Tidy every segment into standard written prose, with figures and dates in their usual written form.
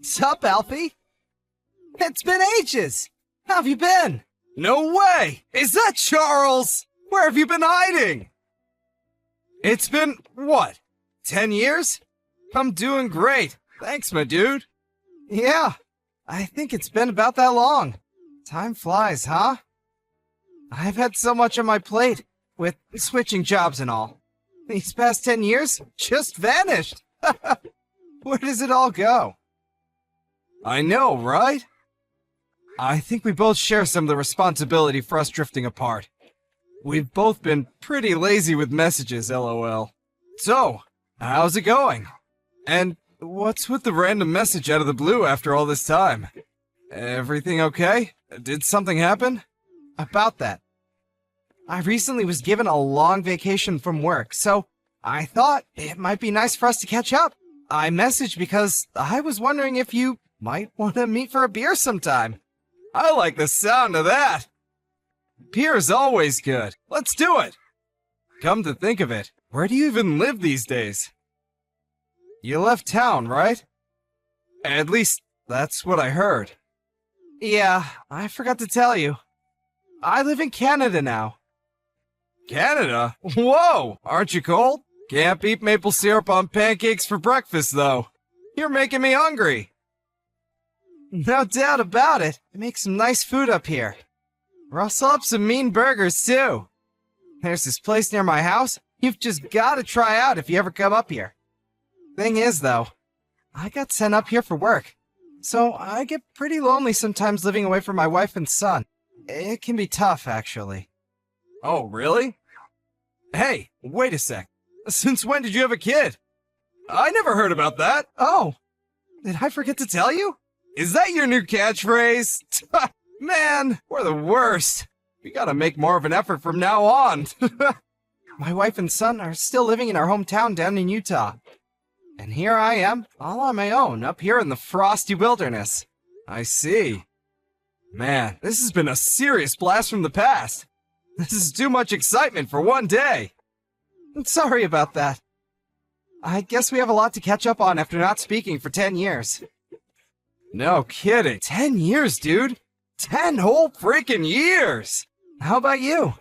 Sup, Alfie? It's been ages! How have you been? No way! Is that Charles? Where have you been hiding? It's been, what, 10 years? I'm doing great. Thanks, my dude. Yeah, I think it's been about that long. Time flies, huh? I've had so much on my plate, with switching jobs and all. These past 10 years just vanished. Where does it all go? I know, right? I think we both share some of the responsibility for us drifting apart. We've both been pretty lazy with messages, lol. So, how's it going? And what's with the random message out of the blue after all this time? Everything okay? Did something happen? About that. I recently was given a long vacation from work, so I thought it might be nice for us to catch up. I messaged because I was wondering if you might want to meet for a beer sometime. I like the sound of that. Beer's always good. Let's do it. Come to think of it, where do you even live these days? You left town, right? At least, that's what I heard. Yeah, I forgot to tell you. I live in Canada now. Canada? Whoa! Aren't you cold? Can't eat maple syrup on pancakes for breakfast, though. You're making me hungry. No doubt about it. They make some nice food up here. Rustle up some mean burgers, too. There's this place near my house you've just gotta try out if you ever come up here. Thing is, though, I got sent up here for work, so I get pretty lonely sometimes living away from my wife and son. It can be tough, actually. Oh, really? Hey, wait a sec. Since when did you have a kid? I never heard about that. Oh, did I forget to tell you? Is that your new catchphrase? Man, we're the worst. We gotta make more of an effort from now on. My wife and son are still living in our hometown down in Utah. And here I am, all on my own, up here in the frosty wilderness. I see. Man, this has been a serious blast from the past. This is too much excitement for one day. Sorry about that. I guess we have a lot to catch up on after not speaking for 10 years. No kidding. 10 years, dude. 10 whole freaking years! How about you?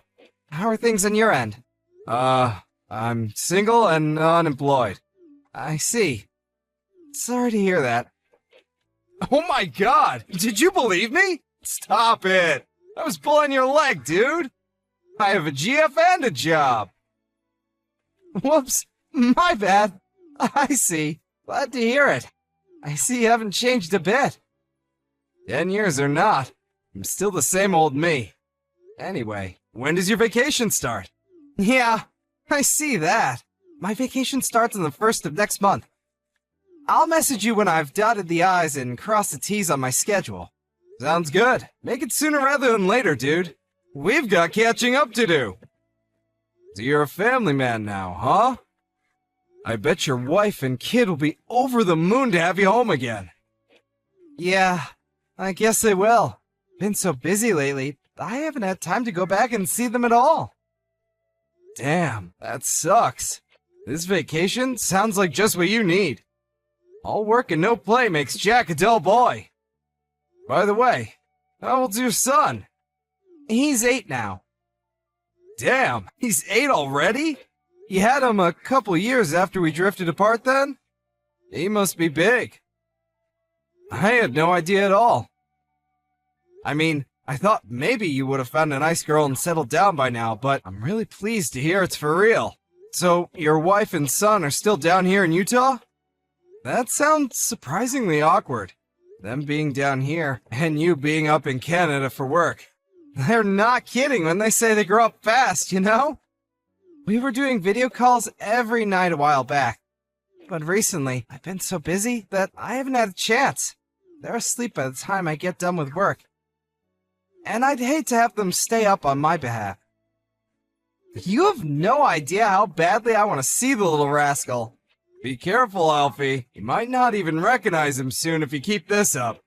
How are things on your end? I'm single and unemployed. I see. Sorry to hear that. Oh my god! Did you believe me? Stop it! I was pulling your leg, dude! I have a GF and a job! Whoops, my bad. I see. Glad to hear it. I see you haven't changed a bit. 10 years or not, I'm still the same old me. Anyway, when does your vacation start? Yeah, I see that. My vacation starts on the 1st of next month. I'll message you when I've dotted the I's and crossed the T's on my schedule. Sounds good. Make it sooner rather than later, dude. We've got catching up to do. So you're a family man now, huh? I bet your wife and kid will be over the moon to have you home again. Yeah, I guess they will. Been so busy lately, I haven't had time to go back and see them at all. Damn, that sucks. This vacation sounds like just what you need. All work and no play makes Jack a dull boy. By the way, how old's your son? He's 8 now. Damn, he's 8 already? You had him a couple years after we drifted apart then? He must be big. I had no idea at all. I mean, I thought maybe you would have found a nice girl and settled down by now, but I'm really pleased to hear it's for real. So, your wife and son are still down here in Utah? That sounds surprisingly awkward. Them being down here, and you being up in Canada for work. They're not kidding when they say they grow up fast, you know? We were doing video calls every night a while back. But recently, I've been so busy that I haven't had a chance. They're asleep by the time I get done with work. And I'd hate to have them stay up on my behalf. You have no idea how badly I want to see the little rascal. Be careful, Alfie. You might not even recognize him soon if you keep this up.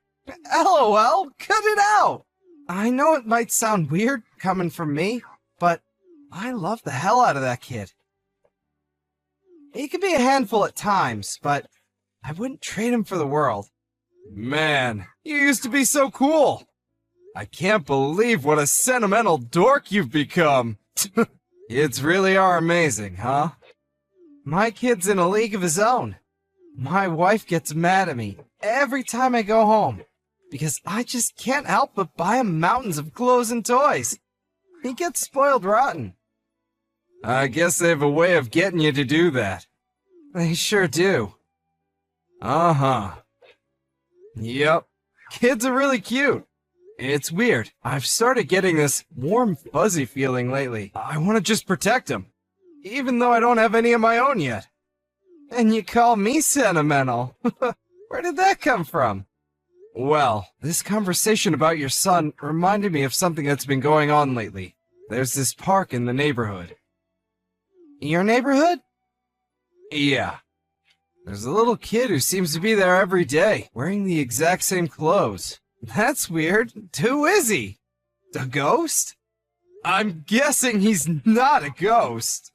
LOL, cut it out! I know it might sound weird coming from me, but I love the hell out of that kid. He can be a handful at times, but I wouldn't trade him for the world. Man, you used to be so cool. I can't believe what a sentimental dork you've become. Kids really are amazing, huh? My kid's in a league of his own. My wife gets mad at me every time I go home because I just can't help but buy him mountains of clothes and toys. He gets spoiled rotten. I guess they have a way of getting you to do that. They sure do. Uh-huh. Yep. Kids are really cute. It's weird. I've started getting this warm, fuzzy feeling lately. I want to just protect them, even though I don't have any of my own yet. And you call me sentimental? Where did that come from? Well, this conversation about your son reminded me of something that's been going on lately. There's this park in the neighborhood. Your neighborhood? Yeah. There's a little kid who seems to be there every day, wearing the exact same clothes. That's weird. Who is he? A ghost? I'm guessing he's not a ghost.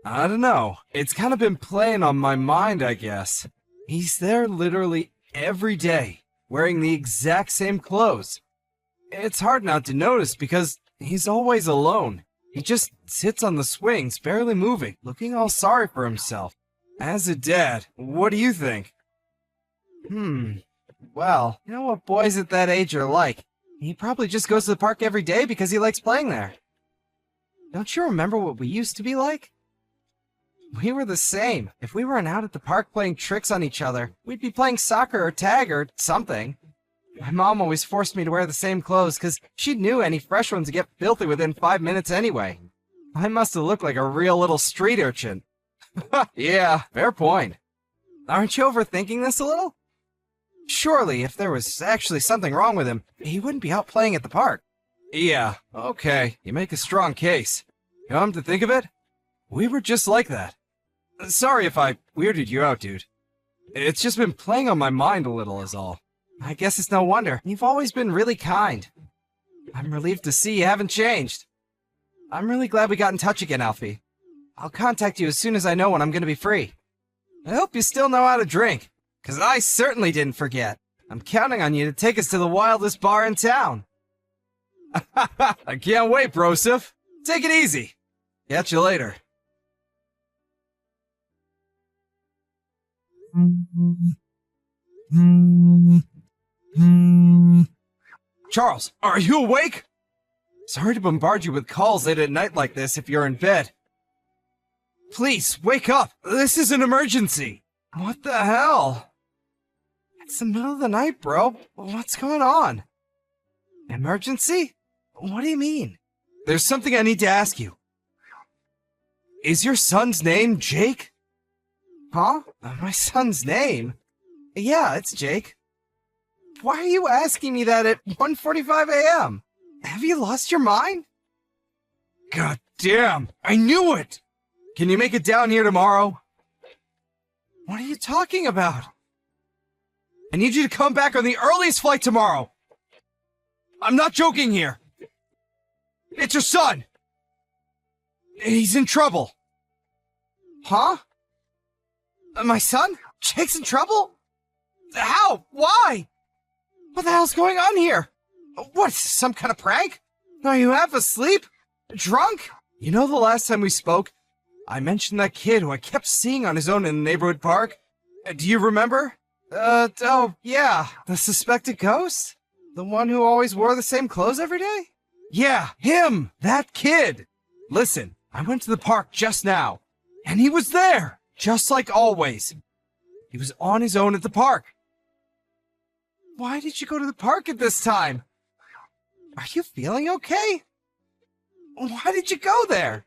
I don't know. It's kind of been playing on my mind, I guess. He's there literally every day, wearing the exact same clothes. It's hard not to notice because he's always alone. He just sits on the swings, barely moving, looking all sorry for himself. As a dad, what do you think? Well, you know what boys at that age are like. He probably just goes to the park every day because he likes playing there. Don't you remember what we used to be like? We were the same. If we weren't out at the park playing tricks on each other, we'd be playing soccer or tag or something. My mom always forced me to wear the same clothes because she knew any fresh ones would get filthy within 5 minutes anyway. I must have looked like a real little street urchin. Yeah, fair point. Aren't you overthinking this a little? Surely, if there was actually something wrong with him, he wouldn't be out playing at the park. Yeah, okay, you make a strong case. Come to think of it, we were just like that. Sorry if I weirded you out, dude. It's just been playing on my mind a little is all. I guess it's no wonder. You've always been really kind. I'm relieved to see you haven't changed. I'm really glad we got in touch again, Alfie. I'll contact you as soon as I know when I'm going to be free. I hope you still know how to drink, because I certainly didn't forget. I'm counting on you to take us to the wildest bar in town. I can't wait, Broseph. Take it easy. Catch you later. Charles, are you awake? Sorry to bombard you with calls late at night like this if you're in bed. Please, wake up! This is an emergency! What the hell? It's the middle of the night, bro. What's going on? Emergency? What do you mean? There's something I need to ask you. Is your son's name Jake? Huh? My son's name? Yeah, it's Jake. Why are you asking me that at 1:45 a.m.? Have you lost your mind? God damn! I knew it! Can you make it down here tomorrow? What are you talking about? I need you to come back on the earliest flight tomorrow! I'm not joking here! It's your son! He's in trouble! Huh? My son? Jake's in trouble? How? Why? What the hell's going on here? What, some kind of prank? Are you half asleep? Drunk? You know the last time we spoke, I mentioned that kid who I kept seeing on his own in the neighborhood park? Do you remember? Oh, yeah, the suspected ghost? The one who always wore the same clothes every day? Yeah, him! That kid! Listen, I went to the park just now, and he was there, just like always. He was on his own at the park. Why did you go to the park at this time? Are you feeling okay? Why did you go there?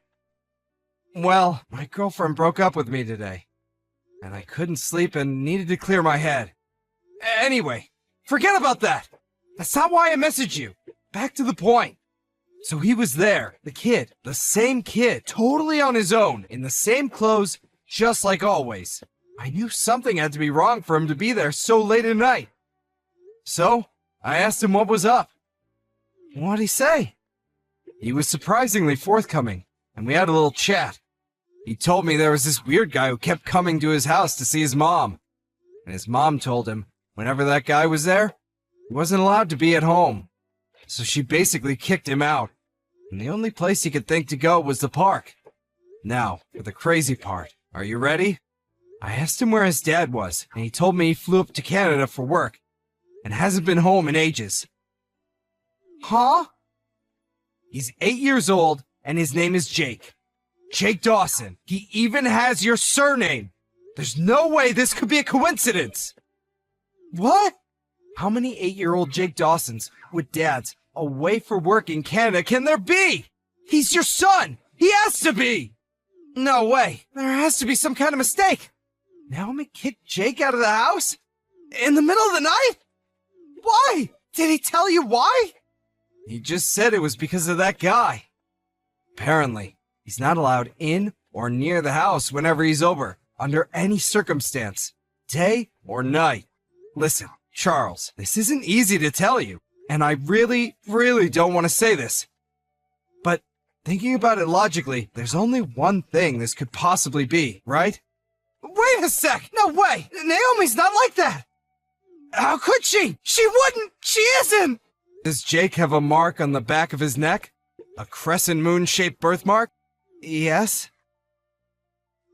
Well, my girlfriend broke up with me today, and I couldn't sleep and needed to clear my head. Anyway, forget about that! That's not why I messaged you. Back to the point. So he was there, the kid, the same kid, totally on his own, in the same clothes, just like always. I knew something had to be wrong for him to be there so late at night. So, I asked him what was up. What'd he say? He was surprisingly forthcoming, and we had a little chat. He told me there was this weird guy who kept coming to his house to see his mom. And his mom told him Whenever that guy was there, he wasn't allowed to be at home. So she basically kicked him out. And the only place he could think to go was the park. Now, for the crazy part. Are you ready? I asked him where his dad was, and he told me he flew up to Canada for work and hasn't been home in ages. Huh? He's 8 years old, and his name is Jake. Jake Dawson. He even has your surname. There's no way this could be a coincidence. What? How many 8-year-old Jake Dawsons with dads away for work in Canada can there be? He's your son. He has to be. No way. There has to be some kind of mistake. Naomi kicked Jake out of the house? In the middle of the night? Why? Did he tell you why? He just said it was because of that guy. Apparently, he's not allowed in or near the house whenever he's over, under any circumstance, day or night. Listen, Charles, this isn't easy to tell you, and I really, really don't want to say this. But thinking about it logically, there's only one thing this could possibly be, right? Wait a sec! No way! Naomi's not like that! How could she? She wouldn't! She isn't! Does Jake have a mark on the back of his neck? A crescent moon-shaped birthmark? Yes.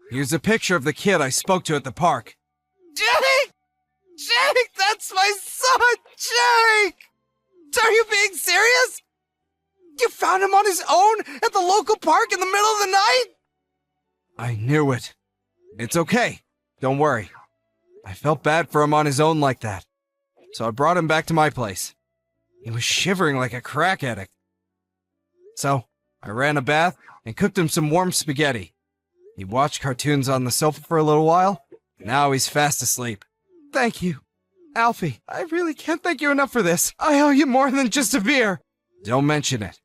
Here's a picture of the kid I spoke to at the park. Jake! Jake, that's my son! Jake! Are you being serious? You found him on his own at the local park in the middle of the night? I knew it. It's okay. Don't worry. I felt bad for him on his own like that. So I brought him back to my place. He was shivering like a crack addict. So I ran a bath and cooked him some warm spaghetti. He watched cartoons on the sofa for a little while. Now he's fast asleep. Thank you. Alfie, I really can't thank you enough for this. I owe you more than just a beer. Don't mention it.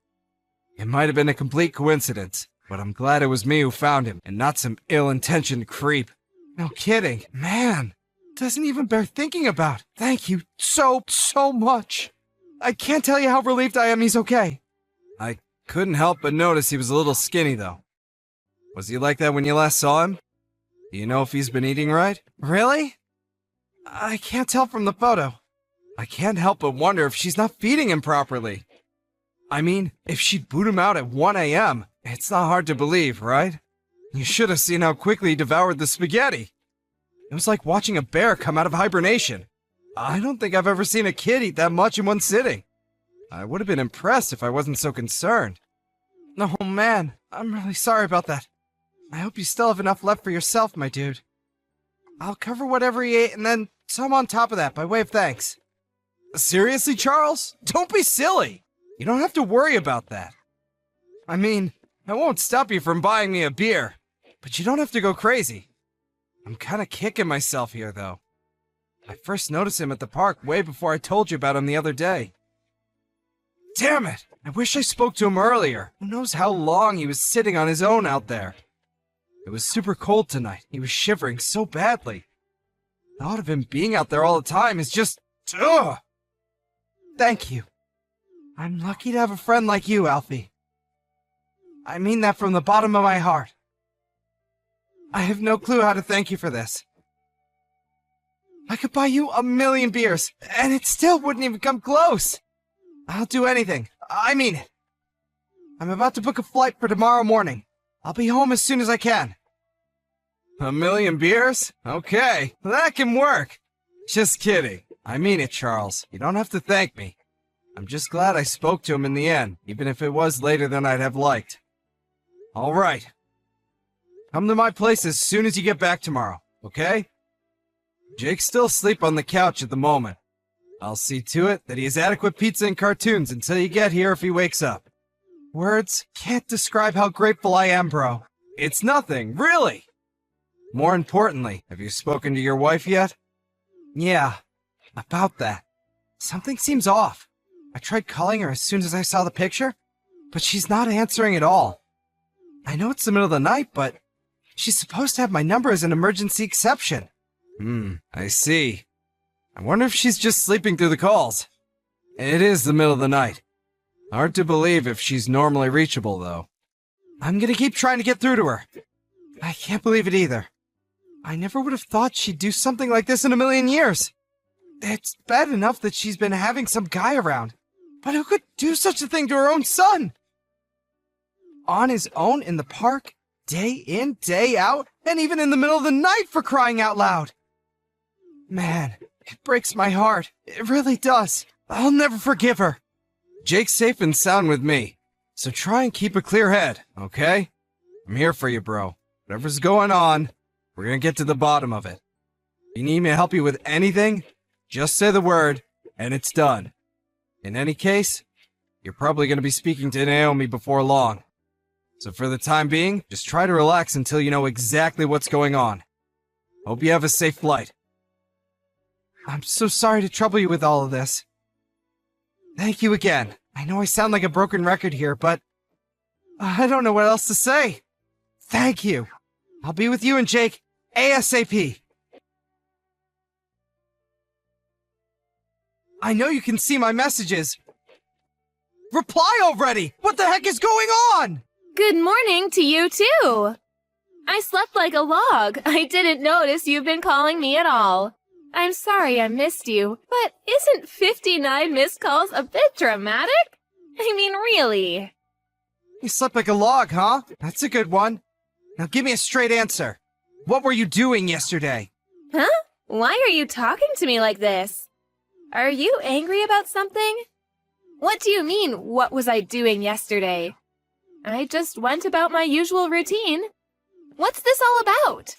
It might have been a complete coincidence, but I'm glad it was me who found him and not some ill-intentioned creep. No kidding. Man, doesn't even bear thinking about. Thank you so much. I can't tell you how relieved I am he's okay. I couldn't help but notice he was a little skinny, though. Was he like that when you last saw him? Do you know if he's been eating right? Really? I can't tell from the photo. I can't help but wonder if she's not feeding him properly. I mean, if she'd boot him out at 1 a.m., it's not hard to believe, right? You should have seen how quickly he devoured the spaghetti. It was like watching a bear come out of hibernation. I don't think I've ever seen a kid eat that much in one sitting. I would have been impressed if I wasn't so concerned. Oh man, I'm really sorry about that. I hope you still have enough left for yourself, my dude. I'll cover whatever he ate and then some on top of that by way of thanks. Seriously, Charles? Don't be silly. You don't have to worry about that. I mean, I won't stop you from buying me a beer, but you don't have to go crazy. I'm kind of kicking myself here, though. I first noticed him at the park way before I told you about him the other day. Damn it! I wish I spoke to him earlier. Who knows how long he was sitting on his own out there. It was super cold tonight. He was shivering so badly. The thought of him being out there all the time is just... ugh! Thank you. I'm lucky to have a friend like you, Alfie. I mean that from the bottom of my heart. I have no clue how to thank you for this. I could buy you 1,000,000 beers, and it still wouldn't even come close. I'll do anything. I mean it. I'm about to book a flight for tomorrow morning. I'll be home as soon as I can. 1,000,000 beers? Okay, that can work. Just kidding. I mean it, Charles. You don't have to thank me. I'm just glad I spoke to him in the end, even if it was later than I'd have liked. All right. Come to my place as soon as you get back tomorrow, okay? Jake's still asleep on the couch at the moment. I'll see to it that he has adequate pizza and cartoons until you get here if he wakes up. Words can't describe how grateful I am, bro. It's nothing, really. More importantly, have you spoken to your wife yet? Yeah, about that. Something seems off. I tried calling her as soon as I saw the picture, but she's not answering at all. I know it's the middle of the night, but she's supposed to have my number as an emergency exception. I see. I wonder if she's just sleeping through the calls. It is the middle of the night. Hard to believe if she's normally reachable, though. I'm gonna keep trying to get through to her. I can't believe it either. I never would have thought she'd do something like this in 1,000,000 years. It's bad enough that she's been having some guy around. But who could do such a thing to her own son? On his own in the park, day in, day out, and even in the middle of the night, for crying out loud. Man, it breaks my heart. It really does. I'll never forgive her. Jake's safe and sound with me, so try and keep a clear head, okay? I'm here for you, bro. Whatever's going on, we're gonna get to the bottom of it. If you need me to help you with anything, just say the word, and it's done. In any case, you're probably gonna be speaking to Naomi before long. So for the time being, just try to relax until you know exactly what's going on. Hope you have a safe flight. I'm so sorry to trouble you with all of this. Thank you again. I know I sound like a broken record here, but I don't know what else to say. Thank you. I'll be with you and Jake ASAP. I know you can see my messages. Reply already! What the heck is going on? Good morning to you, too. I slept like a log. I didn't notice you've been calling me at all. I'm sorry I missed you, but isn't 59 missed calls a bit dramatic? I mean, really. You slept like a log, huh? That's a good one. Now give me a straight answer. What were you doing yesterday? Huh? Why are you talking to me like this? Are you angry about something? What do you mean, what was I doing yesterday? I just went about my usual routine. What's this all about?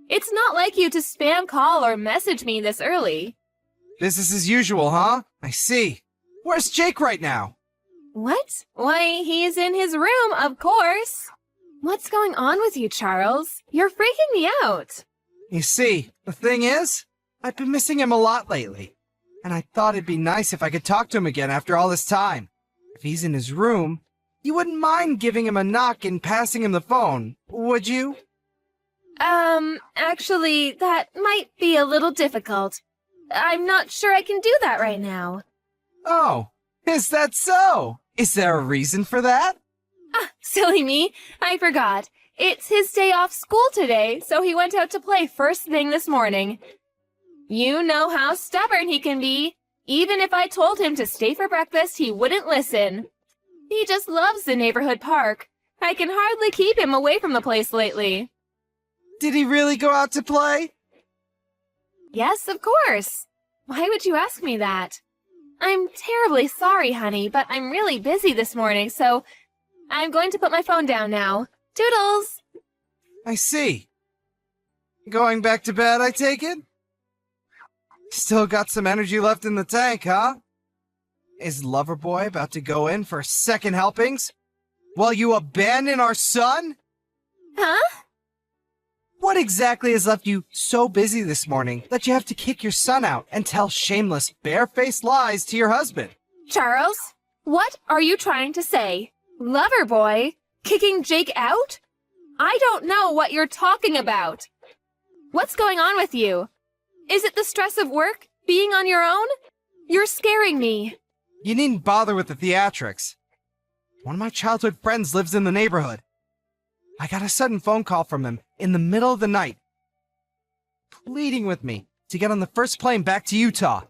It's not like you to spam call or message me this early. Business as usual, huh? I see. Where's Jake right now? What? Why, he's in his room, of course. What's going on with you, Charles? You're freaking me out. You see, the thing is, I've been missing him a lot lately. And I thought it'd be nice if I could talk to him again after all this time. If he's in his room, you wouldn't mind giving him a knock and passing him the phone, would you? Actually, that might be a little difficult. I'm not sure I can do that right now. Oh, is that so? Is there a reason for that? Ah, silly me. I forgot. It's his day off school today, so he went out to play first thing this morning. You know how stubborn he can be. Even if I told him to stay for breakfast, he wouldn't listen. He just loves the neighborhood park. I can hardly keep him away from the place lately. Did he really go out to play? Yes, of course. Why would you ask me that? I'm terribly sorry, honey, but I'm really busy this morning, so I'm going to put my phone down now. Toodles! I see. Going back to bed, I take it? Still got some energy left in the tank, huh? Is Loverboy about to go in for second helpings? While you abandon our son? Huh? What exactly has left you so busy this morning that you have to kick your son out and tell shameless, barefaced lies to your husband? Charles, what are you trying to say? Loverboy? Kicking Jake out? I don't know what you're talking about. What's going on with you? Is it the stress of work? Being on your own? You're scaring me. You needn't bother with the theatrics. One of my childhood friends lives in the neighborhood. I got a sudden phone call from him in the middle of the night, pleading with me to get on the first plane back to Utah.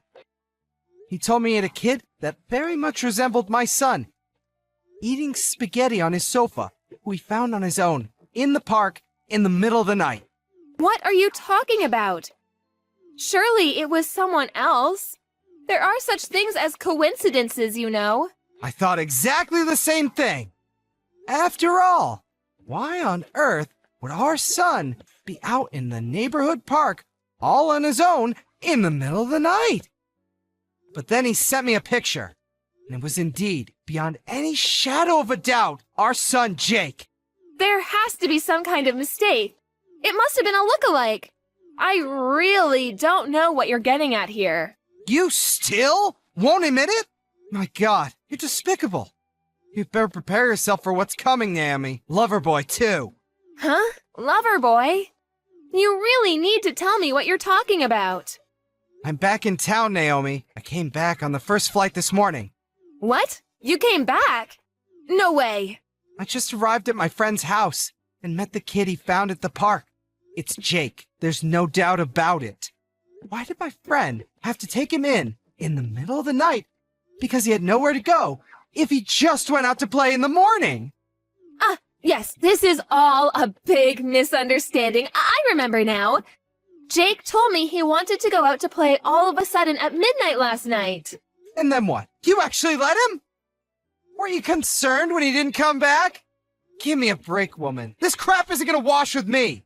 He told me he had a kid that very much resembled my son, eating spaghetti on his sofa, who he found on his own, in the park, in the middle of the night. What are you talking about? Surely it was someone else. There are such things as coincidences, you know. I thought exactly the same thing. After all, why on earth would our son be out in the neighborhood park all on his own in the middle of the night? But then he sent me a picture, and it was indeed, beyond any shadow of a doubt, our son Jake. There has to be some kind of mistake. It must have been a look-alike. I really don't know what you're getting at here. You still won't admit it? My God, you're despicable. You'd better prepare yourself for what's coming, Naomi. Loverboy, too. Huh? Loverboy? You really need to tell me what you're talking about. I'm back in town, Naomi. I came back on the first flight this morning. What? You came back? No way. I just arrived at my friend's house and met the kid he found at the park. It's Jake. There's no doubt about it. Why did my friend have to take him in the middle of the night because he had nowhere to go if he just went out to play in the morning? Yes, this is all a big misunderstanding. I remember now. Jake told me he wanted to go out to play all of a sudden at midnight last night. And then what? You actually let him? Were you concerned when he didn't come back? Give me a break, woman. This crap isn't gonna wash with me.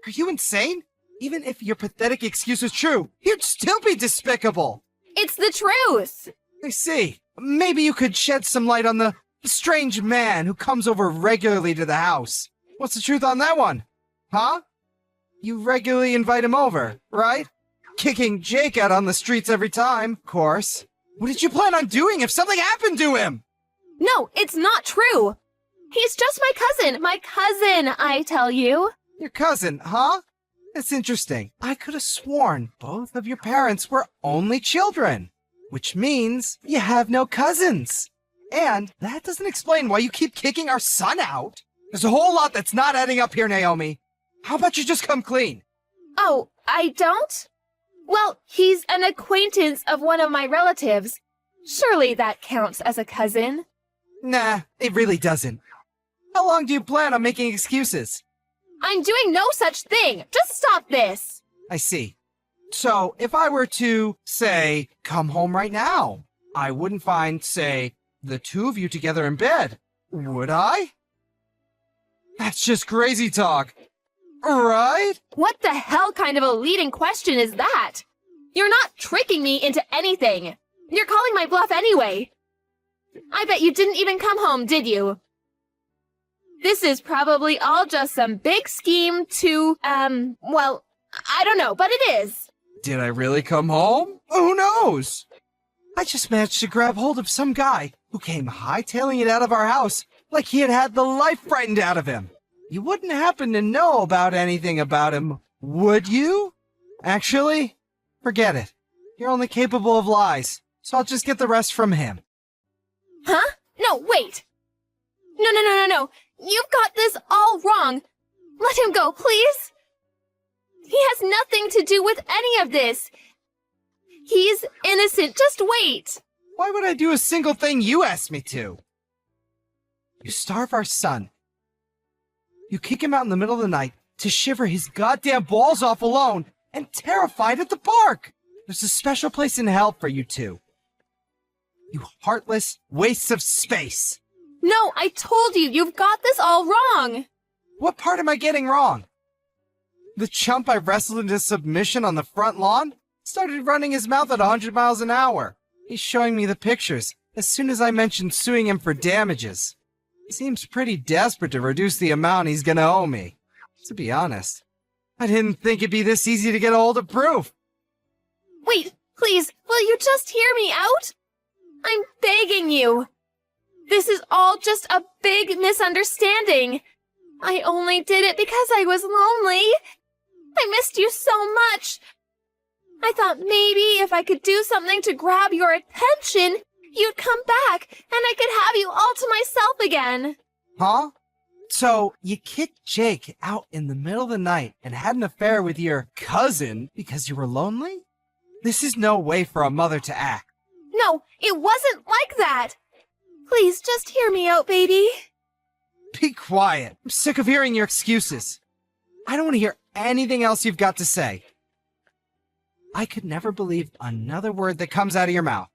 Are you insane? Even if your pathetic excuse is true, you'd still be despicable. It's the truth. I see. Maybe you could shed some light on the strange man who comes over regularly to the house. What's the truth on that one? Huh? You regularly invite him over, right? Kicking Jake out on the streets every time, of course. What did you plan on doing if something happened to him? No, it's not true. He's just my cousin, I tell you. Your cousin, huh? That's interesting. I could have sworn both of your parents were only children, which means you have no cousins. And that doesn't explain why you keep kicking our son out. There's a whole lot that's not adding up here, Naomi. How about you just come clean? Oh, I don't? Well, he's an acquaintance of one of my relatives. Surely that counts as a cousin. Nah, it really doesn't. How long do you plan on making excuses? I'm doing no such thing. Just stop this. I see. So, if I were to, say, come home right now, I wouldn't find, say, the two of you together in bed, would I? That's just crazy talk, right? What the hell kind of a leading question is that? You're not tricking me into anything. You're calling my bluff anyway. I bet you didn't even come home, did you? This is probably all just some big scheme to, well, I don't know, but it is. Did I really come home? Who knows? I just managed to grab hold of some guy who came hightailing it out of our house like he had the life frightened out of him. You wouldn't happen to know about anything about him, would you? Actually, forget it. You're only capable of lies, so I'll just get the rest from him. Huh? No, wait. No. You've got this all wrong. Let him go, please. He has nothing to do with any of this. He's innocent. Just wait. Why would I do a single thing you asked me to? You starve our son. You kick him out in the middle of the night to shiver his goddamn balls off alone and terrified at the park. There's a special place in hell for you two. You heartless wastes of space. No, I told you, you've got this all wrong. What part am I getting wrong? The chump I wrestled into submission on the front lawn started running his mouth at 100 miles an hour. He's showing me the pictures as soon as I mentioned suing him for damages. He seems pretty desperate to reduce the amount he's gonna owe me. To be honest, I didn't think it'd be this easy to get a hold of proof. Wait, please, will you just hear me out? I'm begging you. This is all just a big misunderstanding. I only did it because I was lonely. I missed you so much. I thought maybe if I could do something to grab your attention, you'd come back and I could have you all to myself again. Huh? So, you kicked Jake out in the middle of the night and had an affair with your cousin because you were lonely? This is no way for a mother to act. No, it wasn't like that. Please, just hear me out, baby. Be quiet. I'm sick of hearing your excuses. I don't want to hear anything else you've got to say. I could never believe another word that comes out of your mouth.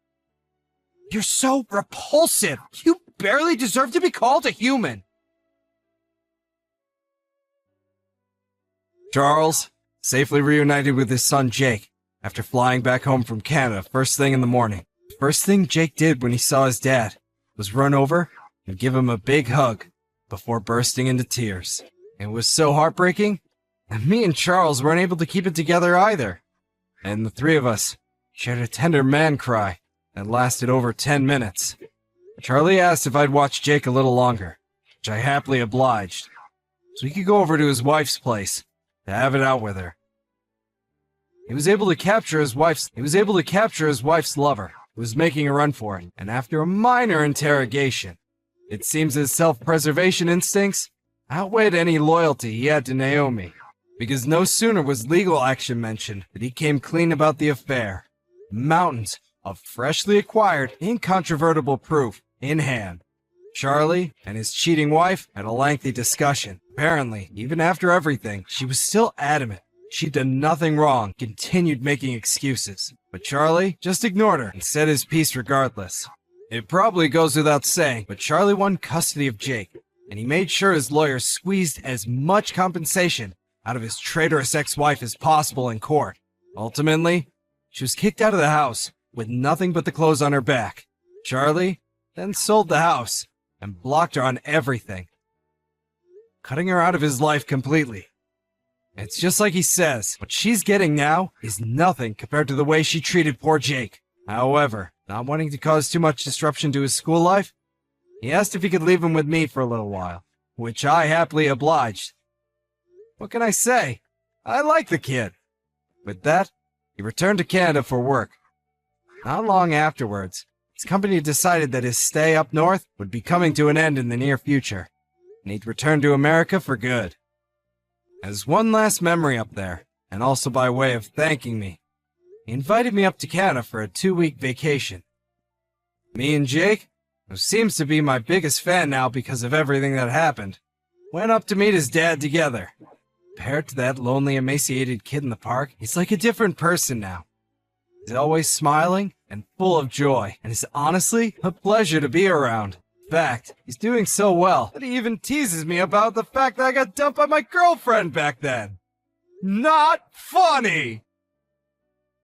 You're so repulsive. You barely deserve to be called a human. Charles, safely reunited with his son Jake after flying back home from Canada first thing in the morning. The first thing Jake did when he saw his dad was run over and give him a big hug before bursting into tears. It was so heartbreaking, and me and Charles weren't able to keep it together either. And the three of us shared a tender man cry that lasted over 10 minutes. Charlie asked if I'd watch Jake a little longer, which I happily obliged, so he could go over to his wife's place to have it out with her. He was able to capture his wife's lover, who was making a run for it, and after a minor interrogation, it seems his self-preservation instincts outweighed any loyalty he had to Naomi. Because no sooner was legal action mentioned than he came clean about the affair. Mountains of freshly acquired, incontrovertible proof in hand. Charlie and his cheating wife had a lengthy discussion. Apparently, even after everything, she was still adamant she'd done nothing wrong, continued making excuses. But Charlie just ignored her and said his piece regardless. It probably goes without saying, but Charlie won custody of Jake, and he made sure his lawyer squeezed as much compensation out of his traitorous ex-wife as possible in court. Ultimately, she was kicked out of the house with nothing but the clothes on her back. Charlie then sold the house and blocked her on everything, cutting her out of his life completely. It's just like he says, what she's getting now is nothing compared to the way she treated poor Jake. However, not wanting to cause too much disruption to his school life, he asked if he could leave him with me for a little while, which I happily obliged. What can I say? I like the kid. With that, he returned to Canada for work. Not long afterwards, his company decided that his stay up north would be coming to an end in the near future, and he'd return to America for good. As one last memory up there, and also by way of thanking me, he invited me up to Canada for a 2-week vacation. Me and Jake, who seems to be my biggest fan now because of everything that happened, went up to meet his dad together. Compared to that lonely, emaciated kid in the park, he's like a different person now. He's always smiling and full of joy, and is honestly a pleasure to be around. In fact, he's doing so well that he even teases me about the fact that I got dumped by my girlfriend back then. Not funny!